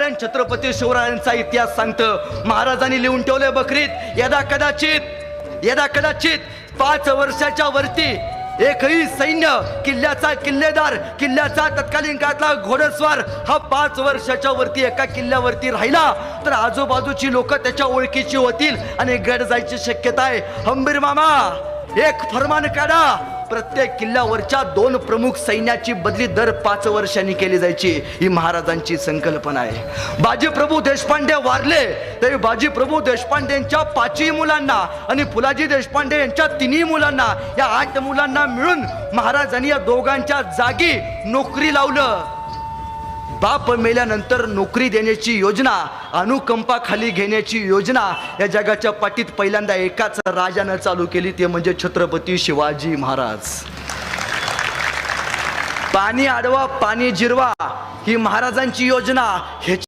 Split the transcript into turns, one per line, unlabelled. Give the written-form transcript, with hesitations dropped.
कल्याण छत्रपती शिवरायांचा इतिहास सांगतं. महाराजांनी लिहून ठेवले बकरीत, यदा कदाचित 5 वर्षाच्या वरती एकही सैन्य, किल्ल्याचा किल्लेदार, किल्ल्याचा तत्कालीन काळातला घोडस्वार हा 5 वर्षाच्या वरती एका किल्ल्यावरती राहिला तर आजूबाजूची लोक त्याच्या ओळखीची होतील आणि गड जायची शक्यता आहे. हंबीर मामा, एक फरमान काढा, प्रत्येक किल्ल्यावरच्या 2 प्रमुख सैन्याची बदली दर 5 वर्षांनी केली जायची. ही महाराजांची संकल्पना आहे. बाजीप्रभू देशपांडे वारले तरी बाजीप्रभू देशपांडेंच्या 5 मुलांना आणि फुलाजी देशपांडे यांच्या 3 मुलांना, या 8 मुलांना मिळून महाराजांनी या दोघांच्या जागी नोकरी लावलं. बाप मेल्यानंतर नोकरी देण्याची योजना, अनुकंपाखाली घेण्याची योजना या जगाच्या पाठीत पहिल्यांदा एकाच राजानं चालू केली, ते म्हणजे छत्रपती शिवाजी महाराज. पाणी अडवा पाणी जिरवा ही महाराजांची योजना.